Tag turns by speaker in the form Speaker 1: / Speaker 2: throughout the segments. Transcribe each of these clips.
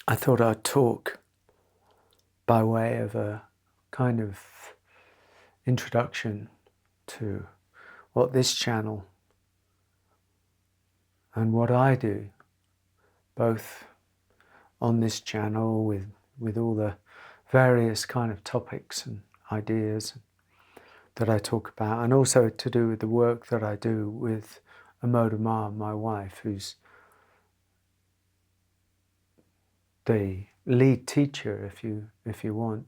Speaker 1: I thought I'd talk by way of a kind of introduction to what this channel and what I do, both on this channel with all the various kind of topics and ideas that I talk about, and also to do with the work that I do with Amodama, my wife, who's the lead teacher, if you want,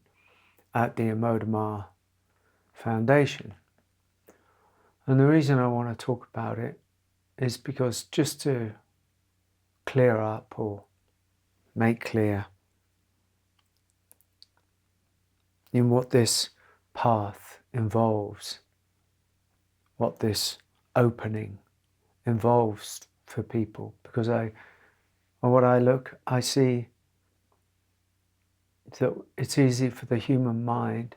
Speaker 1: at the Amodama Foundation. And the reason I want to talk about it is because just to clear up or make clear in what this path involves, what this opening involves for people, because I see that it's easy for the human mind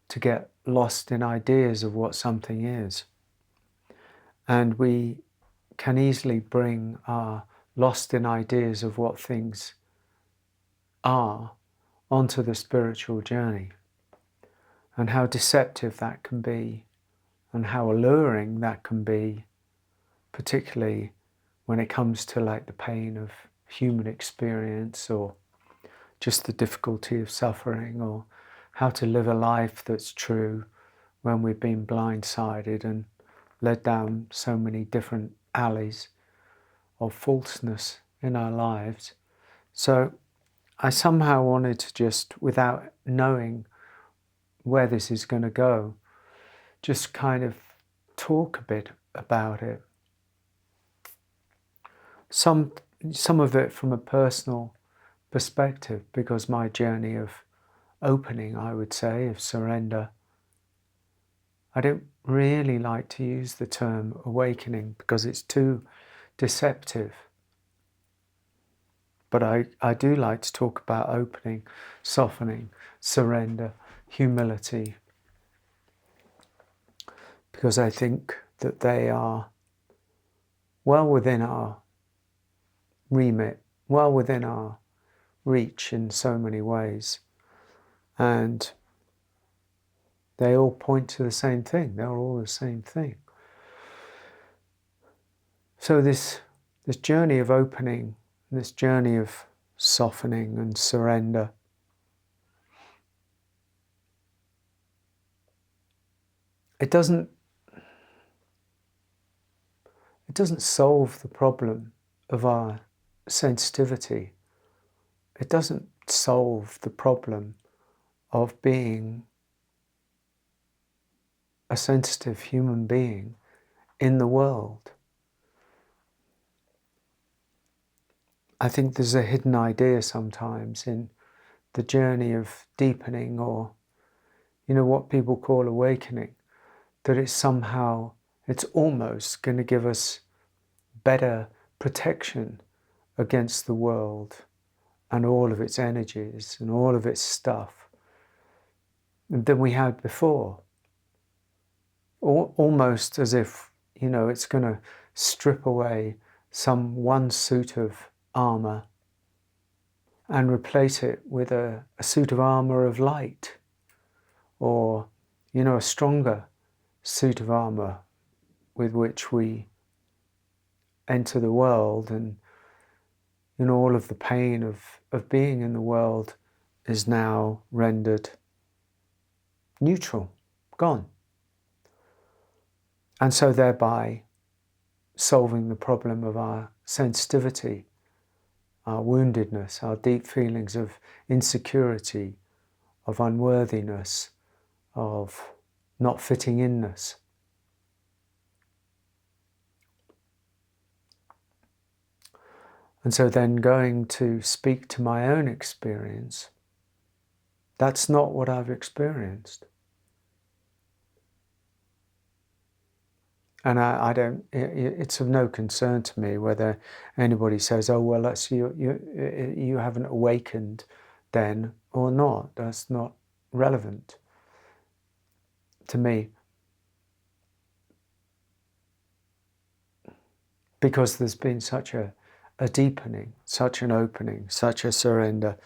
Speaker 1: to get lost in ideas of what something is. And we can easily bring our lost in ideas of what things are onto the spiritual journey, and how deceptive that can be, and how alluring that can be, particularly when it comes to like the pain of human experience, or just the difficulty of suffering, or how to live a life that's true when we've been blindsided and led down so many different alleys of falseness in our lives. So I somehow wanted to just, without knowing where this is going to go, just kind of talk a bit about it. Some of it from a personal perspective, because my journey of opening, I would say, of surrender, I don't really like to use the term awakening because it's too deceptive. But I do like to talk about opening, softening, surrender, humility, because I think that they are well within our remit, well within our reach in so many ways. And they all point to the same thing. They're all the same thing. So this journey of opening, this journey of softening and surrender, it doesn't solve the problem of our sensitivity. It doesn't solve the problem of being a sensitive human being in the world. I think there's a hidden idea sometimes in the journey of deepening, or what people call awakening, that it's almost going to give us better protection against the world and all of its energies and all of its stuff than we had before. Almost as if, it's going to strip away one suit of armour and replace it with a suit of armour of light, or, a stronger suit of armour with which we enter the world, and all of the pain of being in the world is now rendered neutral, gone. And so thereby solving the problem of our sensitivity, our woundedness, our deep feelings of insecurity, of unworthiness, of not fitting inness. And so then going to speak to my own experience, that's not what I've experienced. And I don't, it's of no concern to me whether anybody says, oh, well, that's you haven't awakened then or not. That's not relevant to me. Because there's been such a a deepening, such an opening, such a surrender,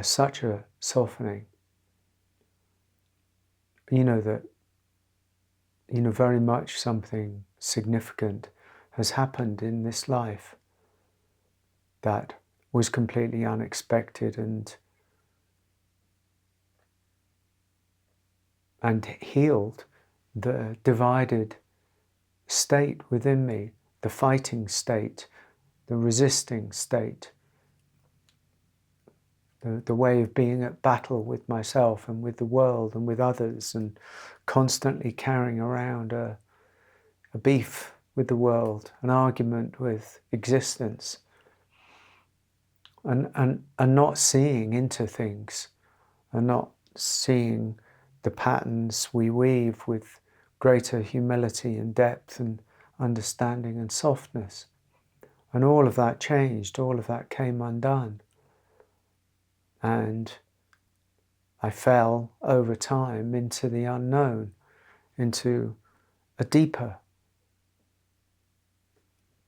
Speaker 1: such a softening. You know that, very much something significant has happened in this life that was completely unexpected and healed the divided state within me, the fighting state, the resisting state, the way of being at battle with myself and with the world and with others, and constantly carrying around a beef with the world, an argument with existence, and not seeing into things, and not seeing the patterns we weave with greater humility and depth and understanding and softness. And all of that changed, all of that came undone. And I fell over time into the unknown, into a deeper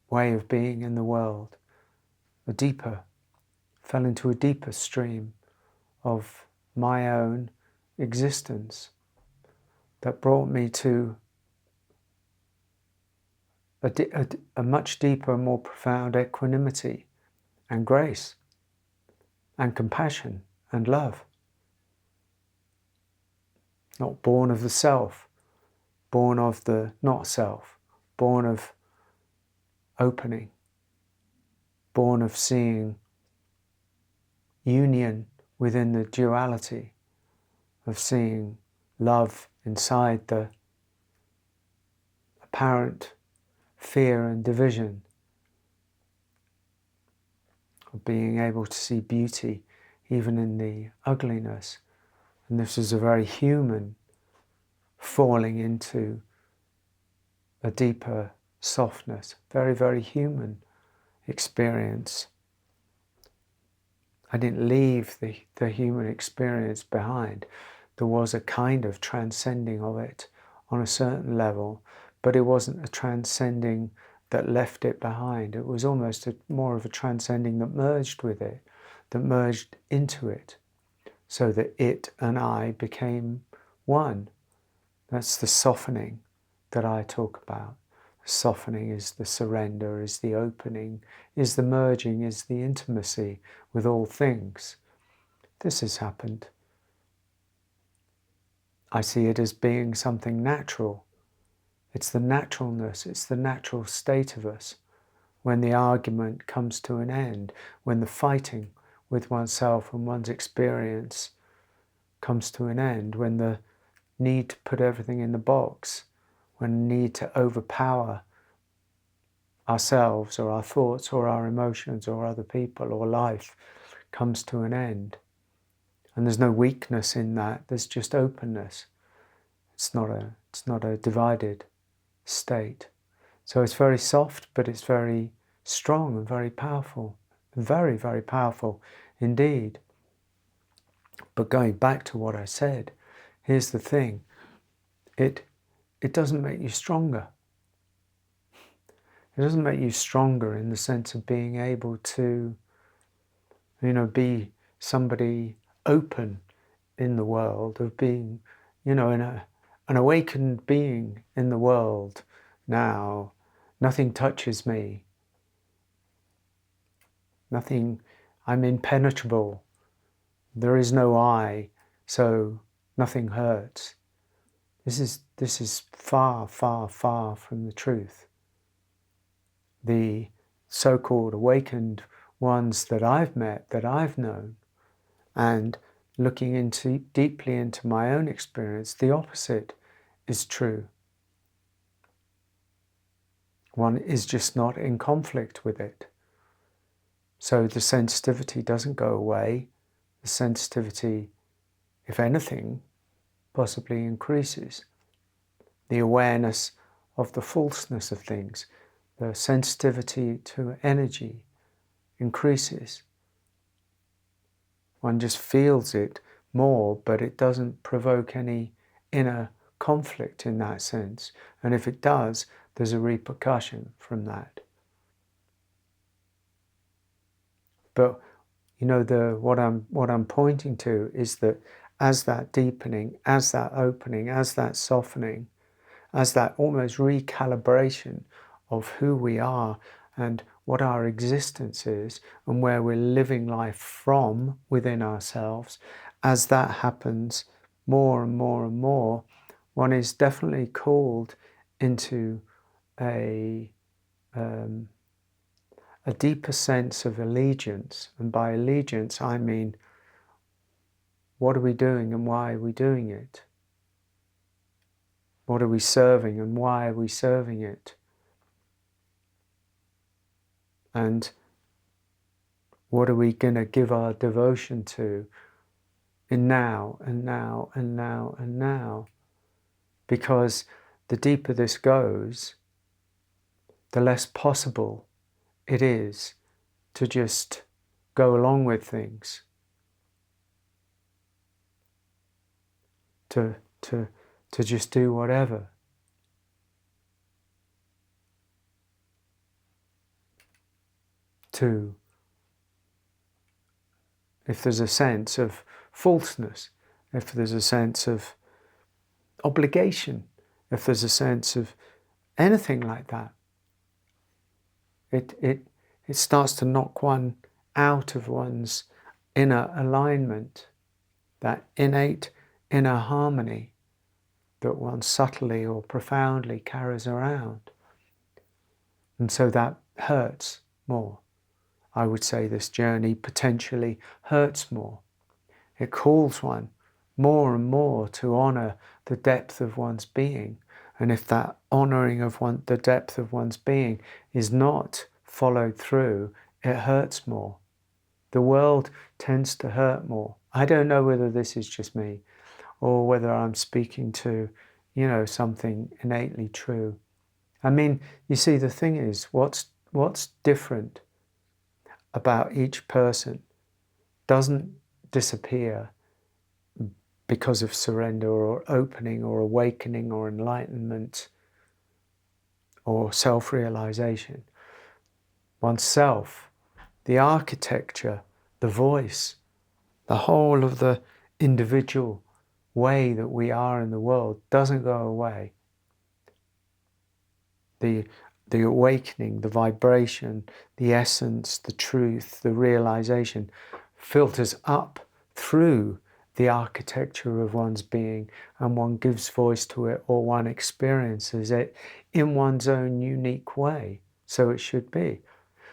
Speaker 1: way of being in the world, fell into a deeper stream of my own existence that brought me to a much deeper, more profound equanimity and grace and compassion and love. Not born of the self, born of the not self, born of opening, born of seeing union within the duality, of seeing love inside the apparent fear and division, of being able to see beauty even in the ugliness. And this is a very human falling into a deeper softness, very, very human experience. I didn't leave the human experience behind. There was a kind of transcending of it on a certain level, but it wasn't a transcending that left it behind. It was almost more of a transcending that merged with it, that merged into it, so that it and I became one. That's the softening that I talk about. Softening is the surrender, is the opening, is the merging, is the intimacy with all things. This has happened. I see it as being something natural. It's the naturalness, it's the natural state of us. When the argument comes to an end, when the fighting with oneself and one's experience comes to an end, when the need to put everything in the box, when the need to overpower ourselves or our thoughts or our emotions or other people or life comes to an end. And there's no weakness in that, there's just openness. It's not a divided state. So it's very soft, but it's very strong and very powerful. Very, very powerful indeed. But going back to what I said, here's the thing. It doesn't make you stronger. It doesn't make you stronger in the sense of being able to, be somebody open in the world, of being, an awakened being in the world now. Nothing touches me. Nothing, I'm impenetrable. There is no I, so nothing hurts. This is far, far, far from the truth. The so-called awakened ones that I've met, that I've known, and looking deeply into my own experience, the opposite is true. One is just not in conflict with it. So the sensitivity doesn't go away. The sensitivity, if anything, possibly increases. The awareness of the falseness of things, the sensitivity to energy increases. One just feels it more, but it doesn't provoke any inner conflict in that sense. And if it does, there's a repercussion from that. But you know, what I'm pointing to is that as that deepening, as that opening, as that softening, as that almost recalibration of who we are and what our existence is and where we're living life from within ourselves, as that happens more and more and more, one is definitely called into a deeper sense of allegiance. And by allegiance, I mean, what are we doing and why are we doing it? What are we serving and why are we serving it? And what are we going to give our devotion to in now and now and now and now? Because the deeper this goes, the less possible it is to just go along with things, to just do whatever. If there's a sense of falseness, if there's a sense of obligation, if there's a sense of anything like that, it starts to knock one out of one's inner alignment, that innate inner harmony that one subtly or profoundly carries around. And so that hurts more. I would say this journey potentially hurts more. It calls one more and more to honour the depth of one's being. And if that honouring of the depth of one's being is not followed through, it hurts more. The world tends to hurt more. I don't know whether this is just me or whether I'm speaking to, you know, something innately true. I mean, you see, the thing is, what's different about each person doesn't disappear because of surrender or opening or awakening or enlightenment or self-realization. Oneself, the architecture, the voice, the whole of the individual way that we are in the world doesn't go away. The awakening, the vibration, the essence, the truth, the realization filters up through the architecture of one's being, and one gives voice to it, or one experiences it in one's own unique way. So it should be.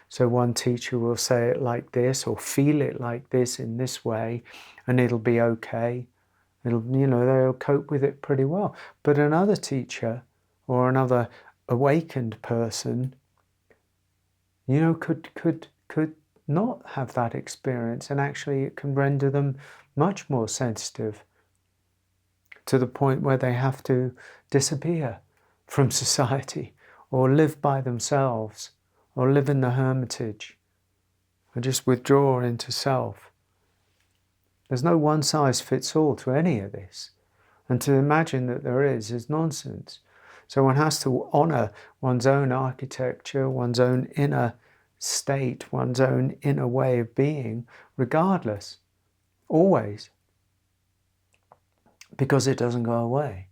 Speaker 1: So one teacher will say it like this, or feel it like this in this way, and it'll be okay. It'll, you know, they'll cope with it pretty well. But another teacher or another awakened person, you know, could not have that experience, and actually it can render them much more sensitive to the point where they have to disappear from society or live by themselves or live in the hermitage or just withdraw into self. There's no one size fits all to any of this, and to imagine that there is nonsense. So one has to honour one's own architecture, one's own inner state, one's own inner way of being, regardless, always, because it doesn't go away.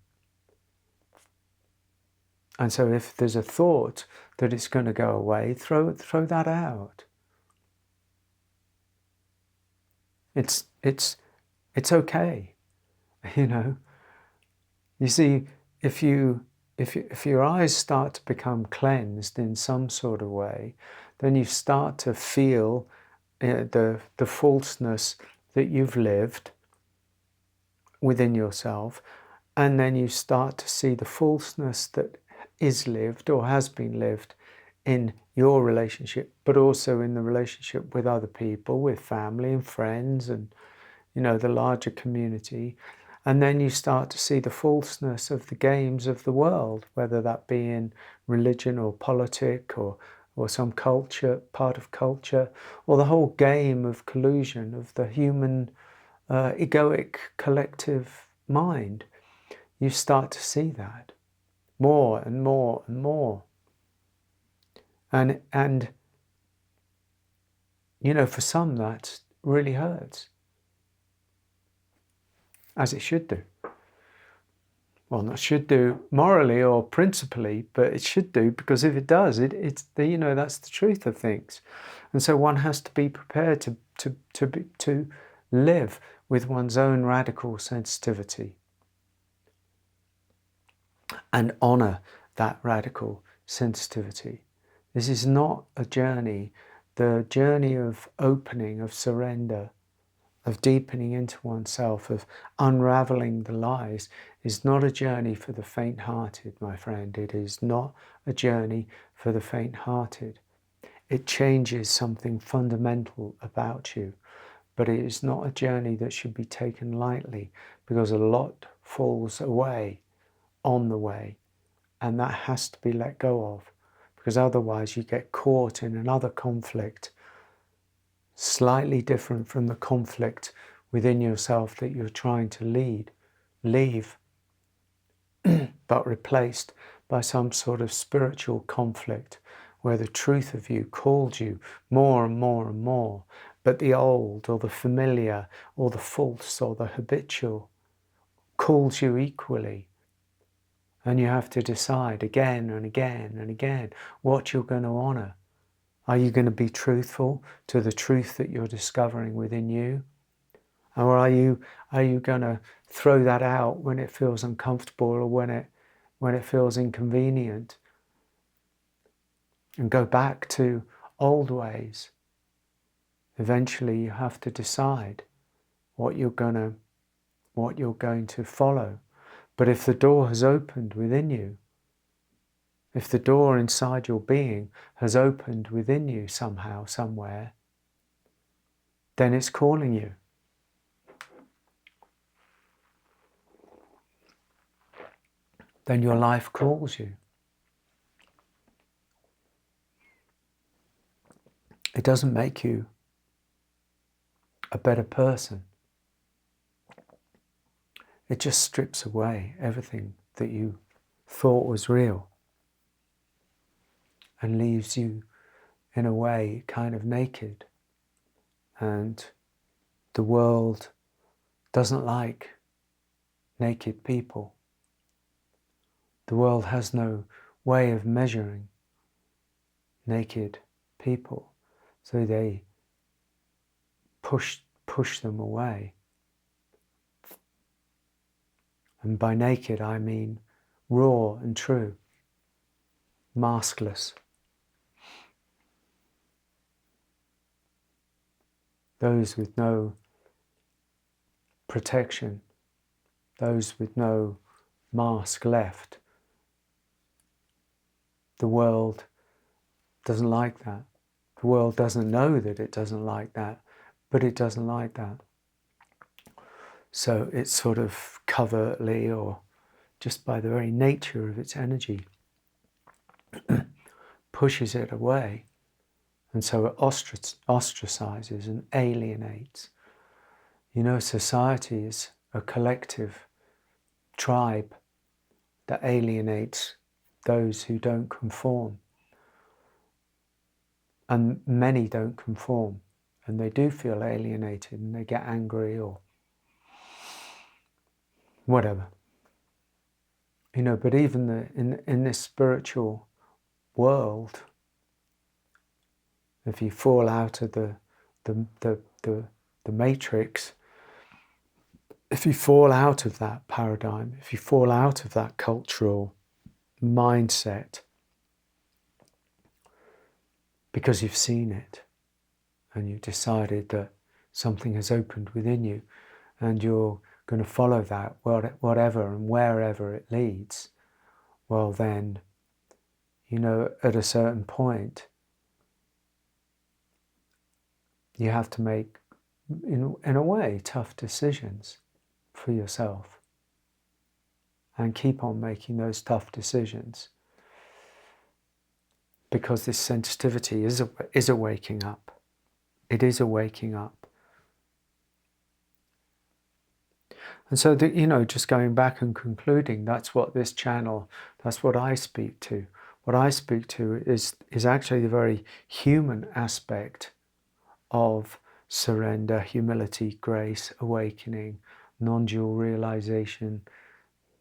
Speaker 1: And so if there's a thought that it's going to go away, throw that out. It's okay, you know. You see, if your eyes start to become cleansed in some sort of way, then you start to feel the falseness that you've lived within yourself, and then you start to see the falseness that is lived or has been lived in your relationship, but also in the relationship with other people, with family and friends and, you know, the larger community. And then you start to see the falseness of the games of the world, whether that be in religion or politic or some culture, part of culture, or the whole game of collusion of the human egoic collective mind. You start to see that more and more and more. And you know, for some that really hurts, as it should do. Well, not should do morally or principally, but it should do, because if it does, it's the, you know, that's the truth of things. And so one has to be prepared to live with one's own radical sensitivity and honor that radical sensitivity. This is not a journey, the journey of opening, of surrender, of deepening into oneself, of unraveling the lies, is not a journey for the faint-hearted, my friend. It is not a journey for the faint-hearted. It changes something fundamental about you, but it is not a journey that should be taken lightly, because a lot falls away on the way, and that has to be let go of, because otherwise you get caught in another conflict slightly different from the conflict within yourself that you're trying to leave, but replaced by some sort of spiritual conflict where the truth of you calls you more and more and more, but the old or the familiar or the false or the habitual calls you equally. And you have to decide again and again and again what you're going to honor. Are you going to be truthful to the truth that you're discovering within you? Or are you going to throw that out when it feels uncomfortable or when it feels inconvenient, and go back to old ways? Eventually you have to decide what you're going to follow. But if the door has opened within you, if the door inside your being has opened within you somehow, somewhere, then it's calling you. Then your life calls you. It doesn't make you a better person. It just strips away everything that you thought was real and leaves you, in a way, kind of naked. And the world doesn't like naked people. The world has no way of measuring naked people, so they push them away. And by naked I mean raw and true, maskless. Those with no protection, those with no mask left. The world doesn't like that. The world doesn't know that it doesn't like that, but it doesn't like that. So it's sort of covertly, or just by the very nature of its energy, pushes it away. And so it ostracizes and alienates. You know, society is a collective tribe that alienates those who don't conform. And many don't conform, and they do feel alienated, and they get angry or whatever. You know, but even in this spiritual world, if you fall out of the matrix, if you fall out of that paradigm, if you fall out of that cultural mindset, because you've seen it and you've decided that something has opened within you and you're going to follow that whatever and wherever it leads, well then, you know, at a certain point you have to make, in a way, tough decisions for yourself, and keep on making those tough decisions, because this sensitivity is a waking up. It is a waking up. And so, you know, just going back and concluding, that's what this channel, that's what I speak to. What I speak to is actually the very human aspect of surrender, humility, grace, awakening, non-dual realization,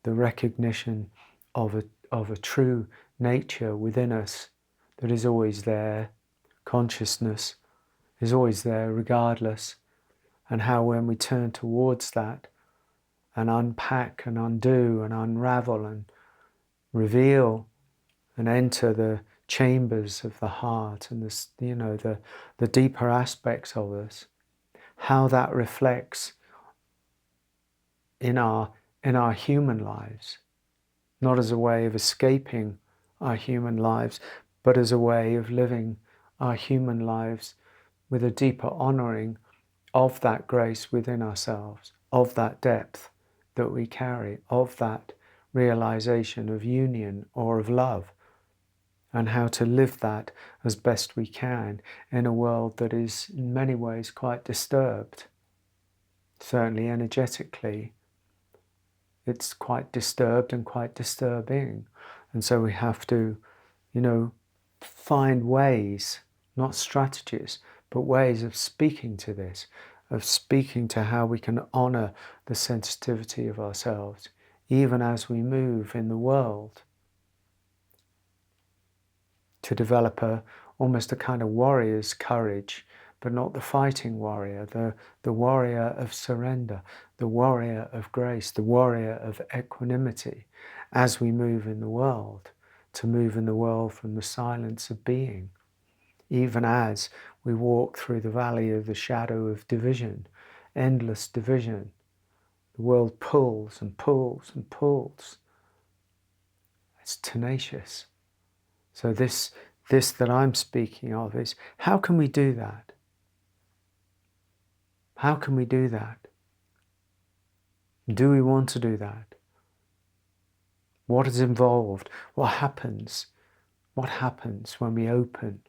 Speaker 1: the recognition of a true nature within us that is always there. Consciousness is always there regardless, and how when we turn towards that and unpack and undo and unravel and reveal and enter the chambers of the heart and this, the deeper aspects of us, how that reflects in our human lives, not as a way of escaping our human lives, but as a way of living our human lives with a deeper honouring of that grace within ourselves, of that depth that we carry, of that realization of union or of love, and how to live that as best we can in a world that is in many ways quite disturbed. Certainly energetically, it's quite disturbed and quite disturbing. And so we have to, find ways, not strategies, but ways of speaking to this, of speaking to how we can honour the sensitivity of ourselves, even as we move in the world, to develop almost a kind of warrior's courage, but not the fighting warrior, the warrior of surrender, the warrior of grace, the warrior of equanimity, as we move in the world, to move in the world from the silence of being, even as we walk through the valley of the shadow of division, endless division. The world pulls and pulls and pulls. It's tenacious. So this that I'm speaking of is, how can we do that? How can we do that? Do we want to do that? What is involved? What happens? What happens when we open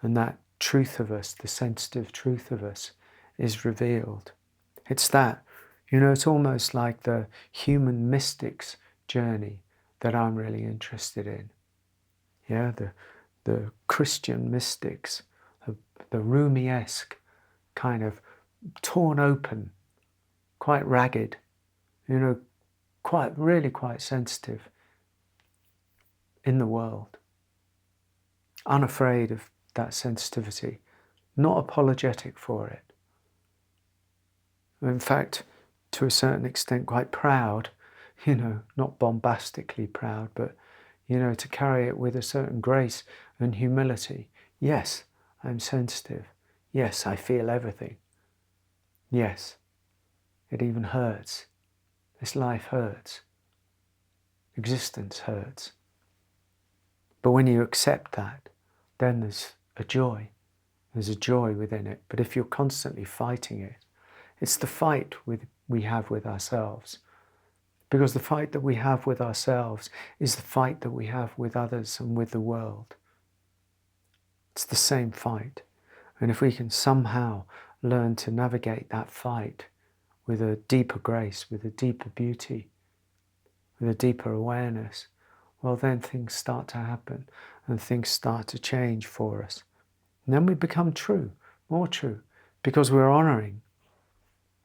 Speaker 1: and that truth of us, the sensitive truth of us, is revealed? It's that, it's almost like the human mystics journey that I'm really interested in. Yeah, the Christian mystics, the Rumi-esque kind of torn open, quite ragged, quite sensitive in the world, unafraid of that sensitivity, not apologetic for it. In fact, to a certain extent, quite proud, not bombastically proud, but, to carry it with a certain grace and humility. Yes, I'm sensitive. Yes, I feel everything. Yes, it even hurts. This life hurts. Existence hurts. But when you accept that, then there's a joy. There's a joy within it. But if you're constantly fighting it, it's the fight we have with ourselves. Because the fight that we have with ourselves is the fight that we have with others and with the world. It's the same fight. And if we can somehow learn to navigate that fight with a deeper grace, with a deeper beauty, with a deeper awareness, well, then things start to happen and things start to change for us. And then we become true, more true, because we're honouring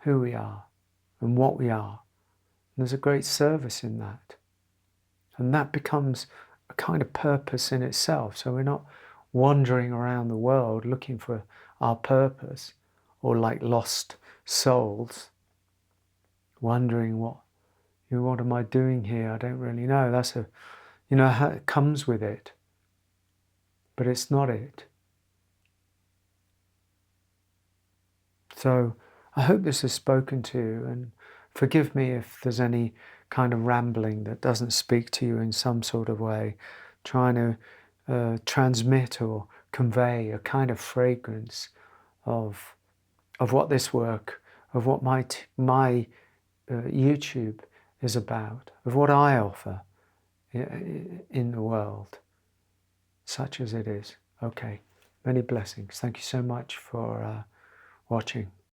Speaker 1: who we are and what we are. And there's a great service in that. And that becomes a kind of purpose in itself. So we're not wandering around the world looking for our purpose, or like lost souls, wondering what am I doing here? I don't really know. That's it comes with it, but it's not it. So I hope this has spoken to you, and forgive me if there's any kind of rambling that doesn't speak to you in some sort of way, trying to transmit or convey a kind of fragrance of what this work, of what my YouTube is about, of what I offer in the world, such as it is. Okay, many blessings. Thank you so much for watching.